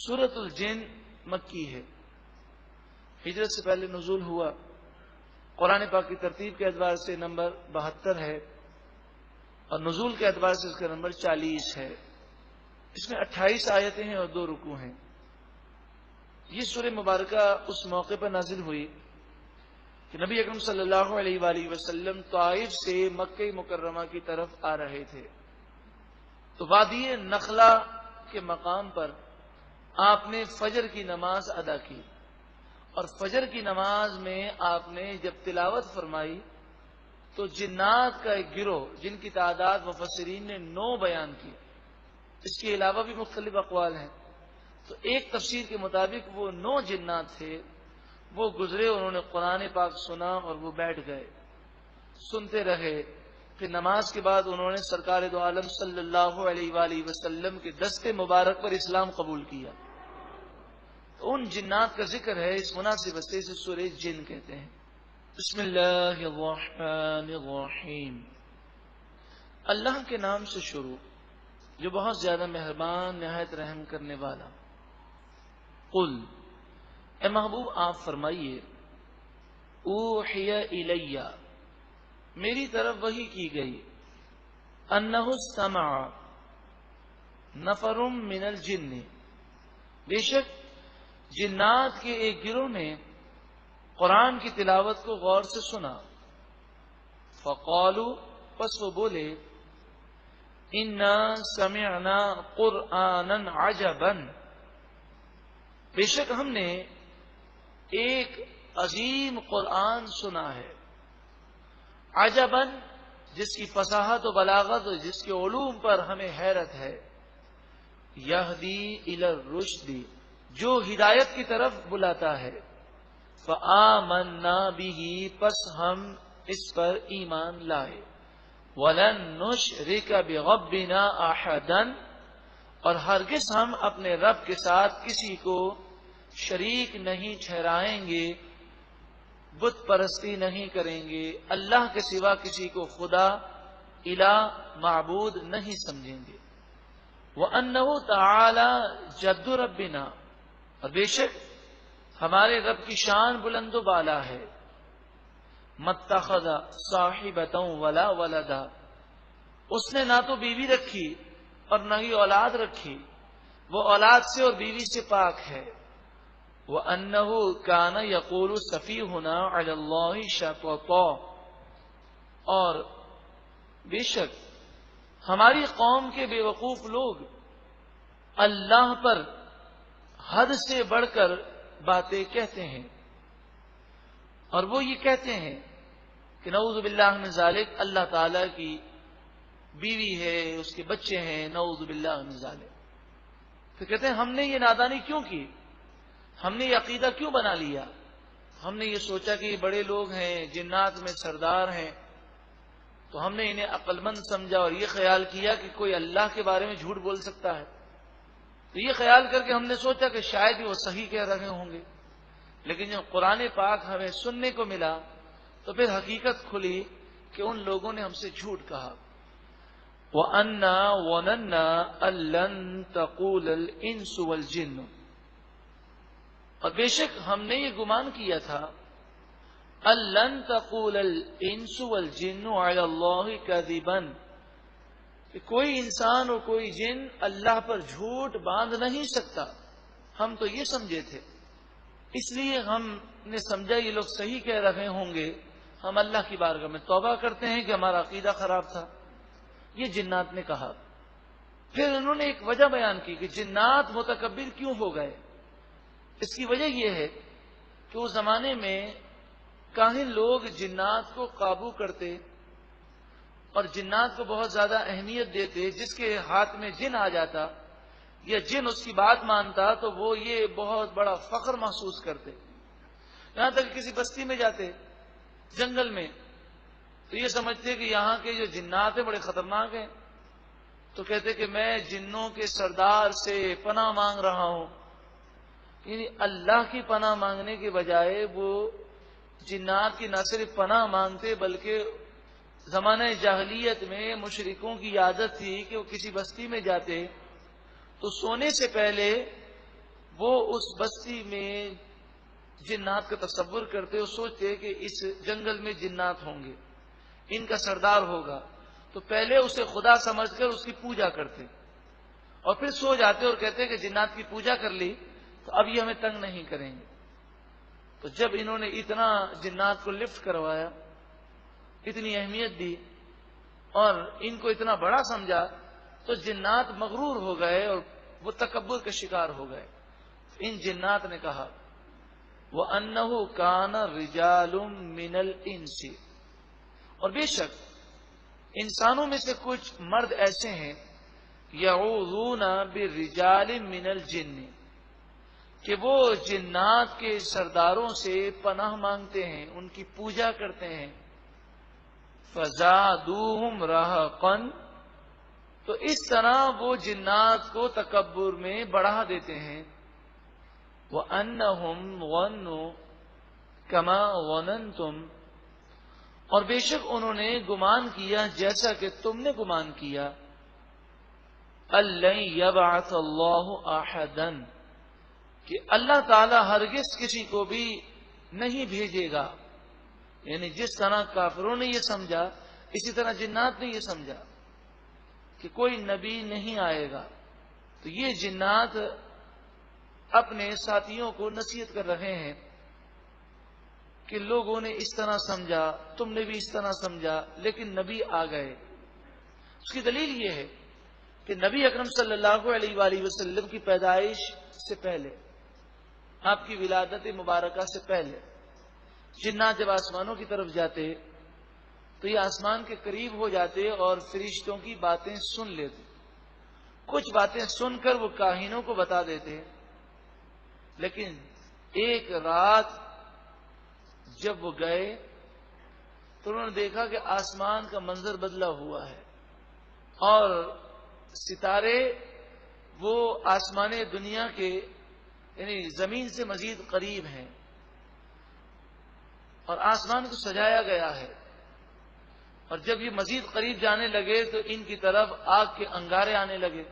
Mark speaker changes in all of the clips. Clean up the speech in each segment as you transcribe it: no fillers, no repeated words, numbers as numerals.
Speaker 1: سورۃ الجن مکی ہے، ہجرت سے پہلے نزول ہوا، قرآن پاک کی ترتیب کے اعتبار سے نمبر 72 ہے اور نزول کے اعتبار سے اس کا نمبر 40 ہے۔ اس میں 28 آیتیں ہیں اور 2 رکوع ہیں۔ یہ سورہ مبارکہ اس موقع پر نازل ہوئی کہ نبی اکرم صلی اللہ علیہ وآلہ وسلم طائف سے مکہ مکرمہ کی طرف آ رہے تھے، تو وادی نخلا کے مقام پر آپ نے فجر کی نماز ادا کی، اور فجر کی نماز میں آپ نے جب تلاوت فرمائی تو جنات کا ایک گروہ جن کی تعداد مفسرین نے 9 بیان کی، اس کے علاوہ بھی مختلف اقوال ہیں، تو ایک تفسیر کے مطابق وہ 9 جنات تھے، وہ گزرے، انہوں نے قرآن پاک سنا اور وہ بیٹھ گئے، سنتے رہے۔ پھر نماز کے بعد انہوں نے سرکار دو عالم صلی اللہ علیہ وآلہ وسلم کے دست مبارک پر اسلام قبول کیا۔ تو ان جنات کا ذکر ہے، اس مناسبت سے اسے سورہ جن کہتے ہیں۔ بسم اللہ الرحمن الرحیم، اللہ کے نام سے شروع جو بہت زیادہ مہربان نہایت رحم کرنے والا۔ قل، اے محبوب آپ فرمائیے، اوحی الی، میری طرف وحی کی گئی، انہ استمع نفر من الجن، بے شک جنات کے ایک گروہ نے قرآن کی تلاوت کو غور سے سنا، فقالوا، پس وہ بولے، انا سمعنا قرآنا عجبا، بے شک ہم نے ایک عظیم قرآن سنا ہے، عجبا جس کی فصاحت و بلاغت اور جس کے علوم پر ہمیں حیرت ہے، یہدی الی الرشد، جو ہدایت کی طرف بلاتا ہے، فآمنا بہ، پس ہم اس پر ایمان لائے، ولن نشرک بربنا احدا، اور ہرگز ہم اپنے رب کے ساتھ کسی کو شریک نہیں ٹھہرائیں گے، بت پرستی نہیں کریں گے، اللہ کے سوا کسی کو خدا الہ معبود نہیں سمجھیں گے، وَأَنَّهُ تَعَالَى جَدُّ رَبِّنَا، اور بے شک ہمارے رب کی شان بلند و بالا ہے، مَتَّخَذَ صَاحِبَةً وَلَا وَلَدًا، اس نے نہ تو بیوی رکھی اور نہ ہی اولاد رکھی، وہ اولاد سے اور بیوی سے پاک ہے، وَأَنَّهُ كَانَ يَقُولُ سَفِيهُنَا عَلَى اللَّهِ شَطَطًا، اور بے شک ہماری قوم کے بے وقوف لوگ اللہ پر حد سے بڑھ کر باتیں کہتے ہیں، اور وہ یہ کہتے ہیں کہ نعوذ باللہ من ذالک، اللہ تعالی کی بیوی ہے، اس کے بچے ہیں، نعوذ باللہ من ذالک۔ پھر کہتے ہیں ہم نے یہ نادانی کیوں کی، ہم نے یہ عقیدہ کیوں بنا لیا، ہم نے یہ سوچا کہ یہ بڑے لوگ ہیں، جنات میں سردار ہیں، تو ہم نے انہیں عقل مند سمجھا اور یہ خیال کیا کہ کوئی اللہ کے بارے میں جھوٹ بول سکتا ہے، تو یہ خیال کر کے ہم نے سوچا کہ شاید ہی وہ صحیح کہہ رہے ہوں گے، لیکن جب قرآن پاک ہمیں سننے کو ملا تو پھر حقیقت کھلی کہ ان لوگوں نے ہم سے جھوٹ کہا۔ وَأَنَّا وَنَنَّا أَلَّن تَقُولَ الْإِنسُ وَالْجِنُّ، اور بے شک ہم نے یہ گمان کیا تھا، أَلَّن تَقُولَ الْإِنسُ وَالْجِنُّ عَلَى اللَّهِ كَذِبًا، کہ کوئی انسان اور کوئی جن اللہ پر جھوٹ باندھ نہیں سکتا، ہم تو یہ سمجھے تھے، اس لیے ہم نے سمجھا یہ لوگ صحیح کہہ رہے ہوں گے، ہم اللہ کی بارگاہ میں توبہ کرتے ہیں کہ ہمارا عقیدہ خراب تھا، یہ جنات نے کہا۔ پھر انہوں نے ایک وجہ بیان کی کہ جنات متکبر کیوں ہو گئے، اس کی وجہ یہ ہے کہ اس زمانے میں کاہن لوگ جنات کو قابو کرتے اور جنات کو بہت زیادہ اہمیت دیتے، جس کے ہاتھ میں جن آ جاتا یا جن اس کی بات مانتا تو وہ یہ بہت بڑا فخر محسوس کرتے، یہاں تک کسی بستی میں جاتے جنگل میں تو یہ سمجھتے کہ یہاں کے جو جنات ہیں بڑے خطرناک ہیں، تو کہتے کہ میں جنوں کے سردار سے پناہ مانگ رہا ہوں، یعنی اللہ کی پناہ مانگنے کے بجائے وہ جنات کی نہ صرف پناہ مانگتے بلکہ زمانہ جاہلیت میں مشرکوں کی عادت تھی کہ وہ کسی بستی میں جاتے تو سونے سے پہلے وہ اس بستی میں جنات کا تصور کرتے اور سوچتے کہ اس جنگل میں جنات ہوں گے، ان کا سردار ہوگا، تو پہلے اسے خدا سمجھ کر اس کی پوجا کرتے اور پھر سو جاتے اور کہتے کہ جنات کی پوجا کر لی تو اب یہ ہمیں تنگ نہیں کریں گے۔ تو جب انہوں نے اتنا جنات کو لفٹ کروایا، اتنی اہمیت دی اور ان کو اتنا بڑا سمجھا، تو جنات مغرور ہو گئے اور وہ تکبر کے شکار ہو گئے۔ ان جنات نے کہا وَأَنَّهُ كَانَ رِجَالٌ مِّنَ الْإِنسِ، اور بے شک انسانوں میں سے کچھ مرد ایسے ہیں يَعُوذُونَ بِالرِّجَالِ مِّنَ الْجِنِّ، کہ وہ جنات کے سرداروں سے پناہ مانگتے ہیں، ان کی پوجا کرتے ہیں۔ فَزَادُوهُمْ رَهَقًا، تو اس طرح وہ جنات کو تکبر میں بڑھا دیتے ہیں۔ وَأَنَّهُمْ ظَنُّوا كَمَا ظَنَنْتُمْ، اور بے شک انہوں نے گمان کیا جیسا کہ تم نے گمان کیا۔ أَلَّن يَبْعَثَ اللَّهُ أَحَدًا، کہ اللہ تعالی ہرگز کسی کو بھی نہیں بھیجے گا، یعنی جس طرح کافروں نے یہ سمجھا اسی طرح جنات نے یہ سمجھا کہ کوئی نبی نہیں آئے گا، تو یہ جنات اپنے ساتھیوں کو نصیحت کر رہے ہیں کہ لوگوں نے اس طرح سمجھا، تم نے بھی اس طرح سمجھا، لیکن نبی آ گئے۔ اس کی دلیل یہ ہے کہ نبی اکرم صلی اللہ علیہ وآلہ وسلم کی پیدائش سے پہلے، آپ کی ولادت مبارکہ سے پہلے، جنات جب آسمانوں کی طرف جاتے تو یہ آسمان کے قریب ہو جاتے اور فرشتوں کی باتیں سن لیتے۔ کچھ باتیں سن کر وہ کاہنوں کو بتا دیتے، لیکن ایک رات جب وہ گئے تو انہوں نے دیکھا کہ آسمان کا منظر بدلا ہوا ہے اور ستارے وہ آسمان دنیا کے یعنی زمین سے مزید قریب ہیں اور آسمان کو سجایا گیا ہے، اور جب یہ مزید قریب جانے لگے تو ان کی طرف آگ کے انگارے آنے لگے،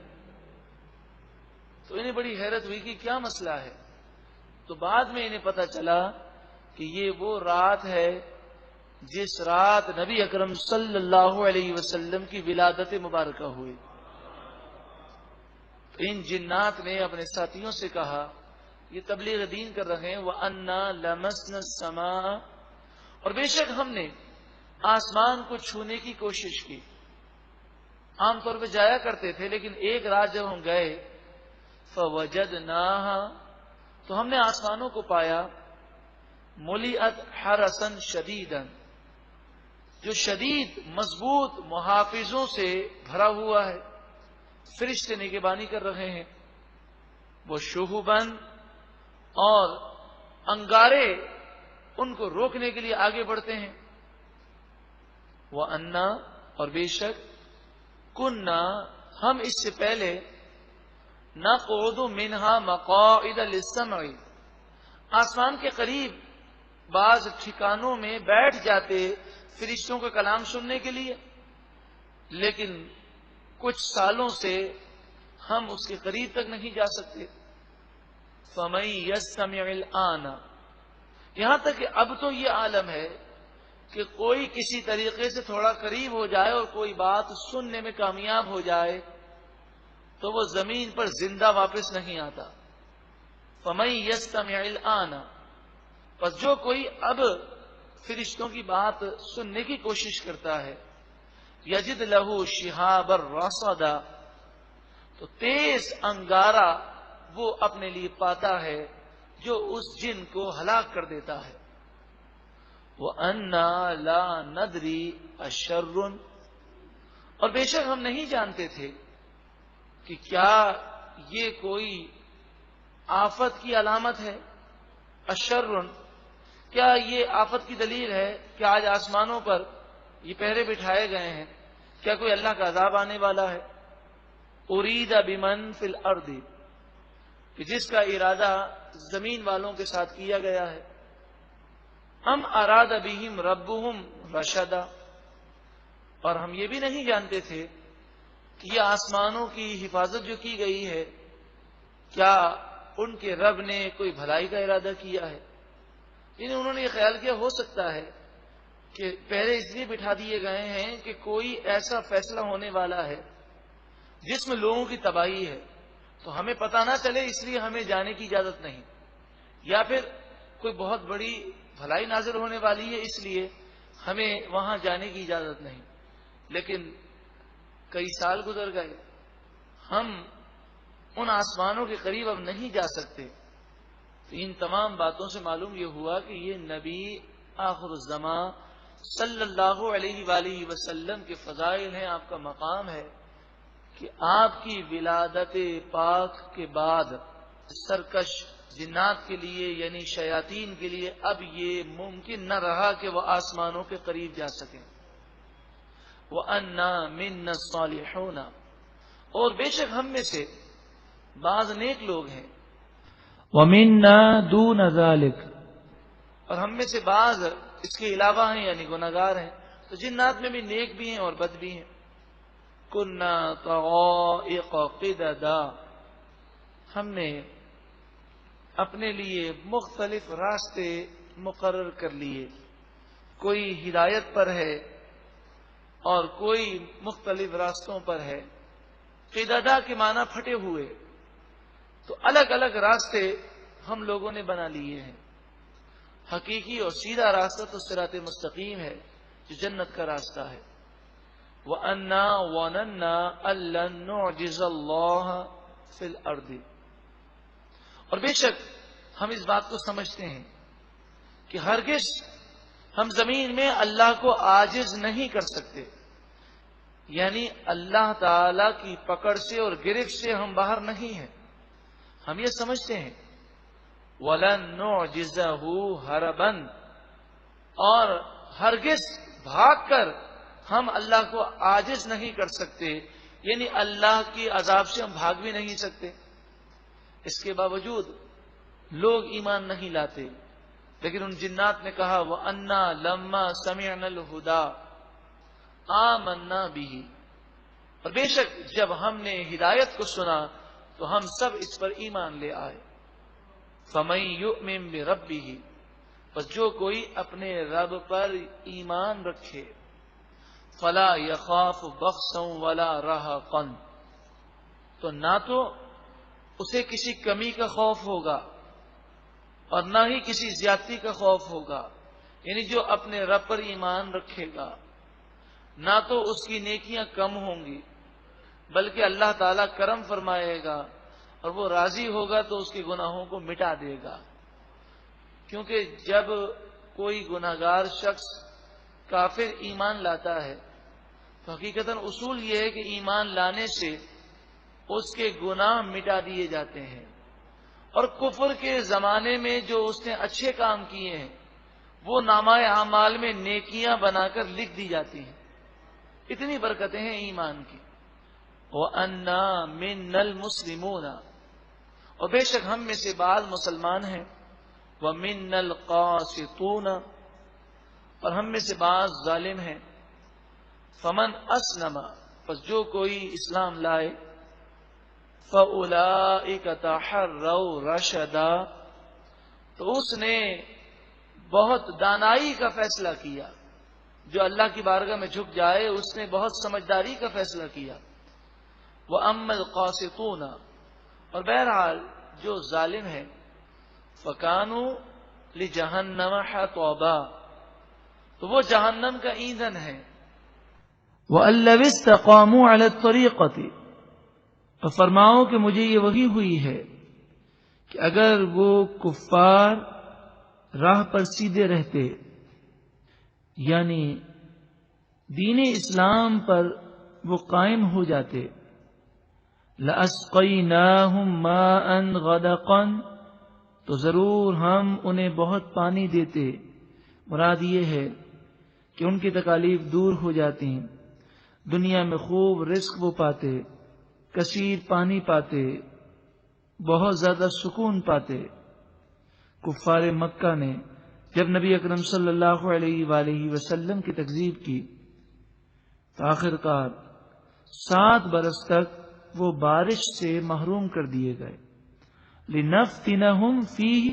Speaker 1: تو انہیں بڑی حیرت ہوئی کہ کیا مسئلہ ہے۔ تو بعد میں انہیں پتہ چلا کہ یہ وہ رات ہے جس رات نبی اکرم صلی اللہ علیہ وسلم کی ولادت مبارکہ ہوئی۔ تو ان جنات نے اپنے ساتھیوں سے کہا، یہ تبلیغ دین کر رہے ہیں، وَأَنَّا لَمَسْنَا السَّمَاءَ، اور بے شک ہم نے آسمان کو چھونے کی کوشش کی۔ عام طور پہ جایا کرتے تھے، لیکن ایک رات جب ہم گئے فَوَجَدْنَاهَا، تو ہم نے آسمانوں کو پایا مُلِئَتْ حَرَسًا شَدِيدًا، جو شدید مضبوط محافظوں سے بھرا ہوا ہے، فرشتے نگہبانی کر رہے ہیں۔ وہ شُہُبًا، اور انگارے ان کو روکنے کے لیے آگے بڑھتے ہیں۔ وَأَنَّا، اور بے شک کُنَّا، ہم اس سے پہلے نَقْعُدُ مِنْهَا مَقَاعِدَ لِلسَّمْعِ، آسمان کے قریب بعض ٹھکانوں میں بیٹھ جاتے فرشتوں کا کلام سننے کے لیے، لیکن کچھ سالوں سے ہم اس کے قریب تک نہیں جا سکتے۔ فَمَن يَسْتَمِعِ الْآنَ، یہاں تک کہ اب تو یہ عالم ہے کہ کوئی کسی طریقے سے تھوڑا قریب ہو جائے اور کوئی بات سننے میں کامیاب ہو جائے تو وہ زمین پر زندہ واپس نہیں آتا۔ فَمَن يَسْتَمِعِ الْآنَ، پس جو کوئی اب فرشتوں کی بات سننے کی کوشش کرتا ہے، یجد لہو شہابا رصدا، تو تیز انگارہ وہ اپنے لیے پاتا ہے جو اس جن کو ہلاک کر دیتا ہے۔ وَأَنَّا لَا نَدْرِي أَشَرٌ، اور بے شک ہم نہیں جانتے تھے کہ کیا یہ کوئی آفت کی علامت ہے۔ اشر، کیا یہ آفت کی دلیل ہے کہ آج آسمانوں پر یہ پہرے بٹھائے گئے ہیں، کیا کوئی اللہ کا عذاب آنے والا ہے؟ ارید بمن فی الارض، کہ جس کا ارادہ زمین والوں کے ساتھ کیا گیا ہے۔ ام اراد بہم ربہم رشدا، اور ہم یہ بھی نہیں جانتے تھے کہ یہ آسمانوں کی حفاظت جو کی گئی ہے، کیا ان کے رب نے کوئی بھلائی کا ارادہ کیا ہے، یعنی انہوں نے یہ خیال کیا ہو سکتا ہے کہ پہلے اس لیے بٹھا دیے گئے ہیں کہ کوئی ایسا فیصلہ ہونے والا ہے جس میں لوگوں کی تباہی ہے، تو ہمیں پتہ نہ چلے اس لیے ہمیں جانے کی اجازت نہیں، یا پھر کوئی بہت بڑی بھلائی نازل ہونے والی ہے اس لیے ہمیں وہاں جانے کی اجازت نہیں۔ لیکن کئی سال گزر گئے، ہم ان آسمانوں کے قریب اب نہیں جا سکتے، تو ان تمام باتوں سے معلوم یہ ہوا کہ یہ نبی آخر الزمان صلی اللہ علیہ وآلہ وسلم کے فضائل ہیں، آپ کا مقام ہے کہ آپ کی ولادت پاک کے بعد سرکش جنات کے لیے یعنی شیاطین کے لیے اب یہ ممکن نہ رہا کہ وہ آسمانوں کے قریب جا سکیں۔ وَأَنَّا مِنَّا الصَّالِحُونَ، اور بے شک ہم میں سے بعض نیک لوگ ہیں، وَمِنَّا دُونَ ذَلِكَ، اور ہم میں سے بعض اس کے علاوہ ہیں یعنی گناہگار ہیں۔ تو جنات میں بھی نیک بھی ہیں اور بد بھی ہیں۔ كُنَّا طَرَائِقَ قِدَدًا، ہم نے اپنے لیے مختلف راستے مقرر کر لیے، کوئی ہدایت پر ہے اور کوئی مختلف راستوں پر ہے۔ قددا کے معنی پھٹے ہوئے، تو الگ الگ راستے ہم لوگوں نے بنا لیے ہیں۔ حقیقی اور سیدھا راستہ تو صراط مستقیم ہے جو جنت کا راستہ ہے۔ وَأَنَّا وَنَنَّا أَلَّن نُعْجِزَ اللَّهَ فِي الْأَرْضِ، اور بے شک ہم اس بات کو سمجھتے ہیں کہ ہرگز ہم زمین میں اللہ کو عاجز نہیں کر سکتے، یعنی اللہ تعالی کی پکڑ سے اور گرفت سے ہم باہر نہیں ہیں۔ ہم یہ سمجھتے ہیں وَلَن نُعْجِزَهُ هَرَبًا، اور ہرگز بھاگ کر ہم اللہ کو عاجز نہیں کر سکتے، یعنی اللہ کی عذاب سے ہم بھاگ بھی نہیں سکتے۔ اس کے باوجود لوگ ایمان نہیں لاتے، لیکن ان جنات نے کہا وَأَنَّا لَمَّا سَمِعْنَا الْهُدَى آمَنَّا بِهِ، اور بے شک جب ہم نے ہدایت کو سنا تو ہم سب اس پر ایمان لے آئے۔ فَمَن يُؤْمِن بِرَبِّهِ، پس جو کوئی اپنے رب پر ایمان رکھے، فَلَا يَخَافُ بَخْسًا وَلَا رَهَقًا، تو نہ تو اسے کسی کمی کا خوف ہوگا اور نہ ہی کسی زیادتی کا خوف ہوگا، یعنی جو اپنے رب پر ایمان رکھے گا نہ تو اس کی نیکیاں کم ہوں گی بلکہ اللہ تعالیٰ کرم فرمائے گا اور وہ راضی ہوگا تو اس کے گناہوں کو مٹا دے گا۔ کیونکہ جب کوئی گناہگار شخص کافر ایمان لاتا ہے تو حقیقتاً اصول یہ ہے کہ ایمان لانے سے اس کے گناہ مٹا دیے جاتے ہیں، اور کفر کے زمانے میں جو اس نے اچھے کام کیے ہیں وہ نامہ اعمال میں نیکیاں بنا کر لکھ دی جاتی ہیں۔ اتنی برکتیں ہیں ایمان کی۔ وَأَنَّا مِنَّا الْمُسْلِمُونَ، اور بے شک ہم میں سے بعض مسلمان ہیں، وَمِنَّا الْقَاسِطُونَ، اور ہم میں سے بعض ظالم ہیں۔ فَمَنْ أَسْلَمَ، پس جو کوئی اسلام لائے، فَأُولَئِكَ تَحَرَّوْا رَشَدًا، تو اس نے بہت دانائی کا فیصلہ کیا۔ جو اللہ کی بارگاہ میں جھک جائے اس نے بہت سمجھداری کا فیصلہ کیا۔ وَأَمَّا الْقَاسِطُونَ، اور بہرحال جو ظالم ہے، فَكَانُوا لِجَهَنَّمَ حَطَبًا، تو وہ جہنم کا ایندھن ہے۔ وَأَن لَّوِ اسْتَقَامُوا عَلَى الطَّرِيقَةِ، تو فرماؤ کہ مجھے یہ وحی ہوئی ہے کہ اگر وہ کفار راہ پر سیدھے رہتے، یعنی دین اسلام پر وہ قائم ہو جاتے، لَأَسْقَيْنَاهُمْ مَاءً غَدَقًا، تو ضرور ہم انہیں بہت پانی دیتے۔ مراد یہ ہے کہ ان کی تکالیف دور ہو جاتی، دنیا میں خوب رزق وہ پاتے، کثیر پانی پاتے، بہت زیادہ سکون پاتے۔ کفار مکہ نے جب نبی اکرم صلی اللہ علیہ وآلہ وسلم کی تکذیب کی تو آخر کار 7 برس تک وہ بارش سے محروم کر دیے گئے۔ لنفتنہم فیہ،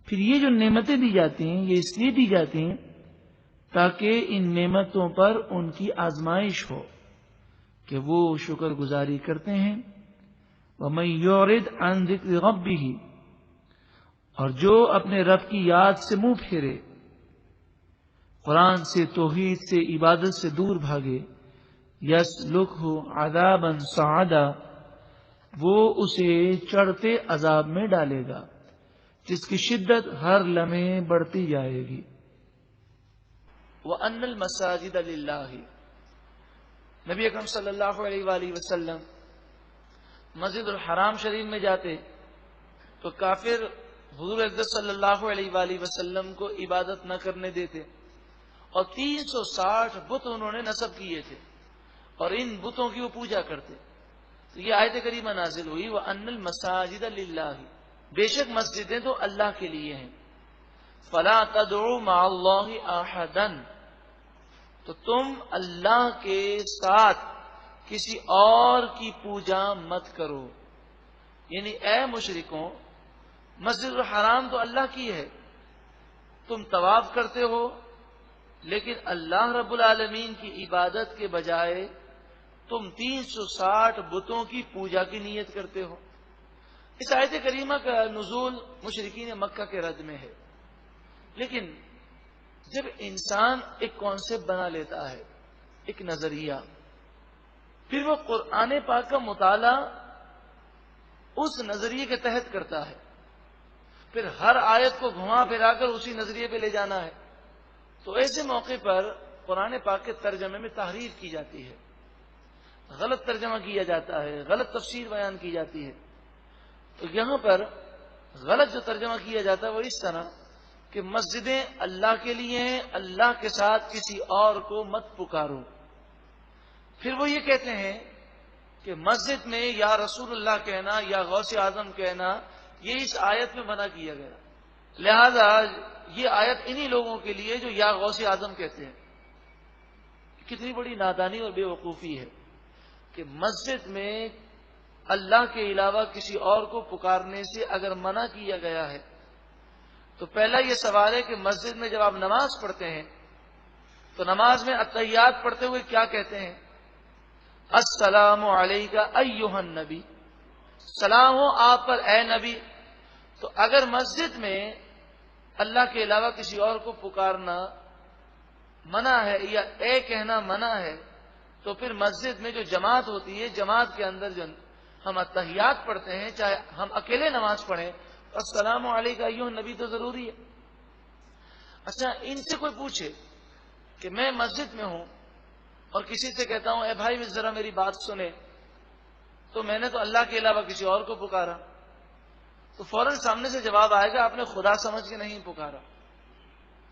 Speaker 1: پھر یہ جو نعمتیں دی جاتی ہیں یہ اس لیے دی جاتی ہیں تاکہ ان نعمتوں پر ان کی آزمائش ہو کہ وہ شکر گزاری کرتے ہیں. وَمَن يُعْرِضْ عَن ذِكْرِ رَبِّهِ، اور جو اپنے رب کی یاد سے منہ پھیرے، قرآن سے، توحید سے، عبادت سے دور بھاگے، يَسْلُكْهُ عَذَابًا صَعَدًا، وہ اسے چڑھتے عذاب میں ڈالے گا جس کی شدت ہر لمحے بڑھتی جائے گی. وَأَنَّ الْمَسَاجِدَ لِلَّهِ، نبی اکرم صلی اللہ علیہ وآلہ وسلم مسجد الحرام شریف میں جاتے تو کافر حضور اقدس صلی اللہ علیہ وآلہ وسلم کو عبادت نہ کرنے دیتے، اور 360 بت انہوں نے نصب کیے تھے اور ان بتوں کی وہ پوجا کرتے. تو یہ آیت کریمہ نازل ہوئی وَأَنَّ الْمَسَاجِدَ لِلَّهِ، بے شک مسجدیں تو اللہ کے لیے ہیں. فَلَا تَدْعُوا مَعَ اللَّهِ أَحَدًا، تو تم اللہ کے ساتھ کسی اور کی پوجا مت کرو. یعنی اے مشرکوں، مسجد الحرام تو اللہ کی ہے، تم طواف کرتے ہو لیکن اللہ رب العالمین کی عبادت کے بجائے تم 360 بتوں کی پوجا کی نیت کرتے ہو. اس آیت کریمہ کا نزول مشرکین مکہ کے رد میں ہے. لیکن جب انسان ایک کانسیپٹ بنا لیتا ہے، ایک نظریہ، پھر وہ قرآن پاک کا مطالعہ اس نظریے کے تحت کرتا ہے، پھر ہر آیت کو گھما پھرا کر اسی نظریے پہ لے جانا ہے، تو ایسے موقع پر قرآن پاک کے ترجمے میں تحریف کی جاتی ہے، غلط ترجمہ کیا جاتا ہے، غلط تفسیر بیان کی جاتی ہے. تو یہاں پر غلط جو ترجمہ کیا جاتا ہے وہ اس طرح کہ مسجدیں اللہ کے لیے ہیں، اللہ کے ساتھ کسی اور کو مت پکارو. پھر وہ یہ کہتے ہیں کہ مسجد میں یا رسول اللہ کہنا یا غوث اعظم کہنا یہ اس آیت میں منع کیا گیا، لہذا یہ آیت انہی لوگوں کے لیے جو یا غوث اعظم کہتے ہیں. کتنی بڑی نادانی اور بے وقوفی ہے کہ مسجد میں اللہ کے علاوہ کسی اور کو پکارنے سے اگر منع کیا گیا ہے تو پہلا یہ سوال ہے کہ مسجد میں جب آپ نماز پڑھتے ہیں تو نماز میں التحیات پڑھتے ہوئے کیا کہتے ہیں؟ السلام علیکہ ایھا النبی، سلام ہو آپ پر اے نبی. تو اگر مسجد میں اللہ کے علاوہ کسی اور کو پکارنا منع ہے یا اے کہنا منع ہے تو پھر مسجد میں جو جماعت ہوتی ہے، جماعت کے اندر جو ہم التحیات پڑھتے ہیں، چاہے ہم اکیلے نماز پڑھیں، السلام علیکہ ایھا النبی تو ضروری ہے. اچھا، ان سے کوئی پوچھے کہ میں مسجد میں ہوں اور کسی سے کہتا ہوں اے بھائی ذرا میری بات سنے، تو میں نے تو اللہ کے علاوہ کسی اور کو پکارا، تو فوراً سامنے سے جواب آئے گا آپ نے خدا سمجھ کے نہیں پکارا.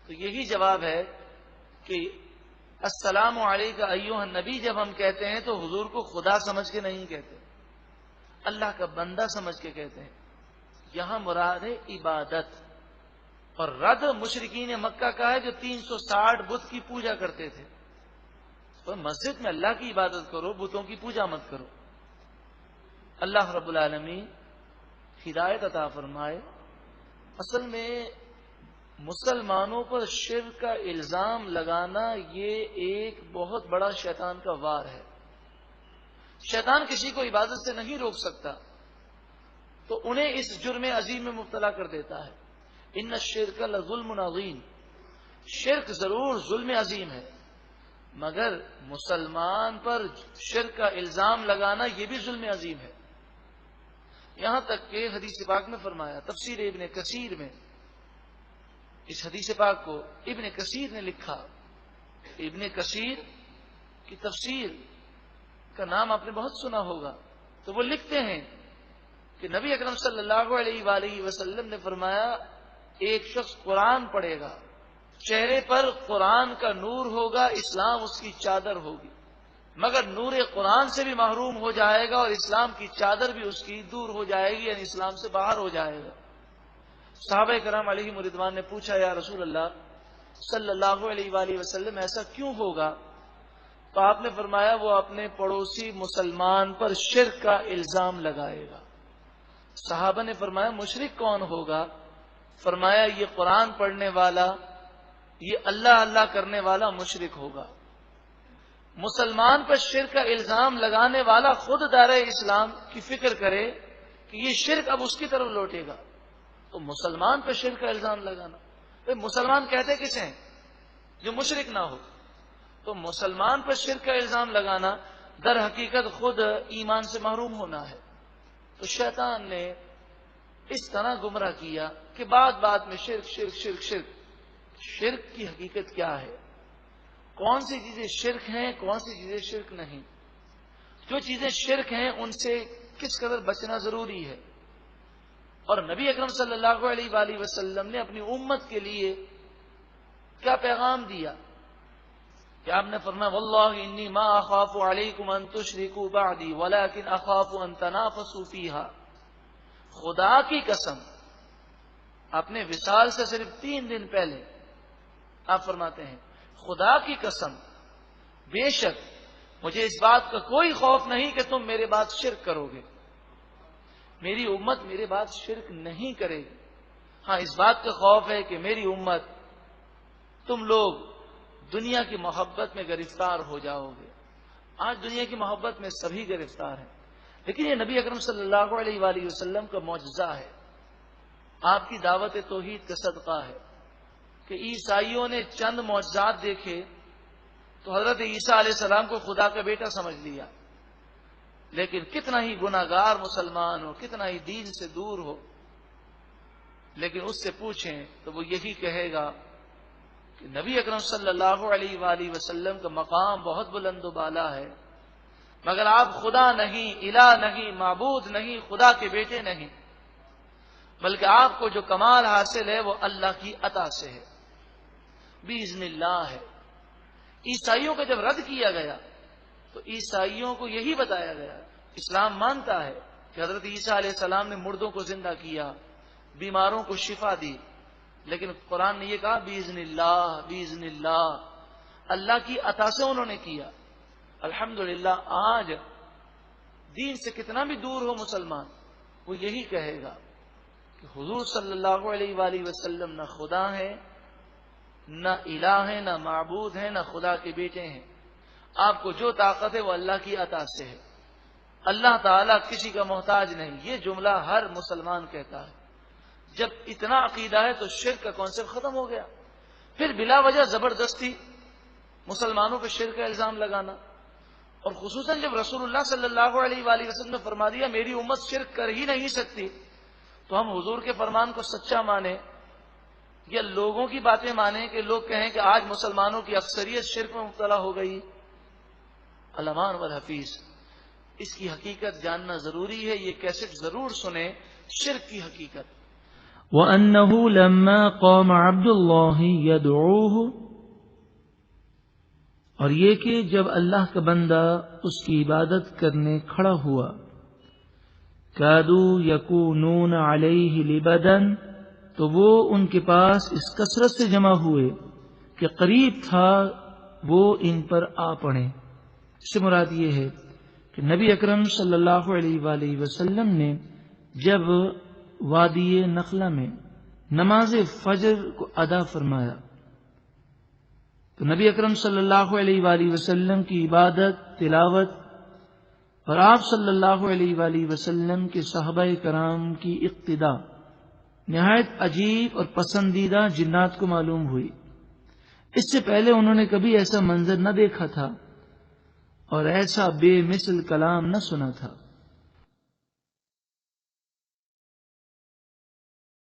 Speaker 1: تو یہی جواب ہے کہ السلام علیکہ ایھا النبی جب ہم کہتے ہیں تو حضور کو خدا سمجھ کے نہیں کہتے، اللہ کا بندہ سمجھ کے کہتے ہیں. یہاں مراد ہے عبادت، اور رد مشرکین مکہ کا ہے جو 360 بت کی پوجا کرتے تھے. تو مسجد میں اللہ کی عبادت کرو، بتوں کی پوجا مت کرو. اللہ رب العالمین ہدایت عطا فرمائے. اصل میں مسلمانوں پر شرک کا الزام لگانا یہ ایک بہت بڑا شیطان کا وار ہے. شیطان کسی کو عبادت سے نہیں روک سکتا تو انہیں اس جرم عظیم میں مبتلا کر دیتا ہے. ان الشرک لظلم عظیم، شرک ضرور ظلم عظیم ہے، مگر مسلمان پر شرک کا الزام لگانا یہ بھی ظلم عظیم ہے. یہاں تک کہ حدیث پاک میں فرمایا، تفسیر ابن کثیر میں اس حدیث پاک کو ابن کثیر نے لکھا. ابن کثیر کی تفسیر کا نام آپ نے بہت سنا ہوگا. تو وہ لکھتے ہیں کہ نبی اکرم صلی اللہ علیہ وآلہ وسلم نے فرمایا ایک شخص قرآن پڑھے گا، چہرے پر قرآن کا نور ہوگا، اسلام اس کی چادر ہوگی، مگر نور قرآن سے بھی محروم ہو جائے گا اور اسلام کی چادر بھی اس کی دور ہو جائے گی، یعنی اسلام سے باہر ہو جائے گا. صحابہ کرام علیہم رضوان نے پوچھا یا رسول اللہ صلی اللہ علیہ وآلہ وسلم ایسا کیوں ہوگا؟ تو آپ نے فرمایا وہ اپنے پڑوسی مسلمان پر شرک کا الزام لگائے گا. صحابہ نے فرمایا مشرک کون ہوگا؟ فرمایا یہ قرآن پڑھنے والا، یہ اللہ اللہ کرنے والا مشرک ہوگا۔ مسلمان پر شرک کا الزام لگانے والا خود دائرہ اسلام کی فکر کرے کہ یہ شرک اب اس کی طرف لوٹے گا، تو مسلمان پر شرک کا الزام لگانا، مسلمان کہتے کسے ہیں؟ جو مشرک نہ ہو۔ تو مسلمان پر شرک کا الزام لگانا در حقیقت خود ایمان سے محروم ہونا ہے۔ تو شیطان نے اس طرح گمراہ کیا کہ بات میں شرک شرک شرک شرک۔ شرک کی حقیقت کیا ہے؟ کون سی چیزیں شرک ہیں، کون سی چیزیں شرک نہیں؟ جو چیزیں شرک ہیں ان سے کس قدر بچنا ضروری ہے۔ اور نبی اکرم صلی اللہ علیہ وآلہ وسلم نے اپنی امت کے لیے کیا پیغام دیا کہ آپ نے فرمایا واللہ انی ما اخاف علیکم ان تشرکوا بعدی ولکن اخاف ان تنافسوا فیہا۔ خدا کی قسم، اپنے وصال سے صرف 3 دن پہلے آپ فرماتے ہیں خدا کی قسم بے شک مجھے اس بات کا کوئی خوف نہیں کہ تم میرے بعد شرک کرو گے، میری امت میرے بعد شرک نہیں کرے گی۔ ہاں اس بات کا خوف ہے کہ میری امت تم لوگ دنیا کی محبت میں گرفتار ہو جاؤ گے۔ آج دنیا کی محبت میں سبھی گرفتار ہیں، لیکن یہ نبی اکرم صلی اللہ علیہ وآلہ وسلم کا معجزہ ہے، آپ کی دعوت توحید کا صدقہ ہے کہ عیسائیوں نے چند معجزات دیکھے تو حضرت عیسیٰ علیہ السلام کو خدا کا بیٹا سمجھ لیا، لیکن کتنا ہی گناہگار مسلمان ہو، کتنا ہی دین سے دور ہو، لیکن اس سے پوچھیں تو وہ یہی کہے گا کہ نبی اکرم صلی اللہ علیہ وآلہ وسلم کا مقام بہت بلند و بالا ہے، مگر آپ خدا نہیں، الہ نہیں، معبود نہیں، خدا کے بیٹے نہیں، بلکہ آپ کو جو کمال حاصل ہے وہ اللہ کی عطا سے ہے، باذن اللہ ہے۔ عیسائیوں کا جب رد کیا گیا تو عیسائیوں کو یہی بتایا گیا، اسلام مانتا ہے کہ حضرت عیسیٰ علیہ السلام نے مردوں کو زندہ کیا، بیماروں کو شفا دی، لیکن قرآن نے یہ کہا باذن اللہ، باذن اللہ، اللہ کی عطا سے انہوں نے کیا۔ الحمدللہ آج دین سے کتنا بھی دور ہو مسلمان، وہ یہی کہے گا کہ حضور صلی اللہ علیہ وآلہ وسلم نہ خدا ہے، نہ الہ ہے، نہ معبود ہے، نہ خدا کے بیٹے ہیں، آپ کو جو طاقت ہے وہ اللہ کی عطا سے ہے، اللہ تعالیٰ کسی کا محتاج نہیں۔ یہ جملہ ہر مسلمان کہتا ہے۔ جب اتنا عقیدہ ہے تو شرک کا کانسیپٹ ختم ہو گیا۔ پھر بلا وجہ زبردستی مسلمانوں پہ شرک کا الزام لگانا، اور خصوصاً جب رسول اللہ صلی اللہ علیہ وآلہ وسلم نے فرما دیا میری امت شرک کر ہی نہیں سکتی، تو ہم حضور کے فرمان کو سچا مانیں یا لوگوں کی باتیں مانیں کہ لوگ کہیں کہ آج مسلمانوں کی اکثریت شرک میں مبتلا ہو گئی؟ علمان والحفیظ، اس کی حقیقت جاننا ضروری ہے۔ یہ کیسٹ ضرور سنیں، شرک کی حقیقت۔
Speaker 2: وَأَنَّهُ لَمَّا قَامَ عَبْدُ اللَّهِ يَدْعُوهُ، اور یہ کہ جب اللہ کا بندہ اس کی عبادت کرنے کھڑا ہوا، كَادُوا يَكُونُونَ عَلَيْهِ لِبَدًا، تو وہ ان کے پاس اس کثرت سے جمع ہوئے کہ قریب تھا وہ ان پر آ پڑیں۔ اس سے مراد یہ ہے کہ نبی اکرم صلی اللہ علیہ وآلہ وسلم نے جب وادی نخلہ میں نماز فجر کو ادا فرمایا تو نبی اکرم صلی اللہ علیہ وآلہ وسلم کی عبادت، تلاوت اور آپ صلی اللہ علیہ وآلہ وسلم کے صحابہ کرام کی اقتداء نہایت عجیب اور پسندیدہ جنات کو معلوم ہوئی۔ اس سے پہلے انہوں نے کبھی ایسا منظر نہ دیکھا تھا اور ایسا بے مثل کلام نہ سنا تھا۔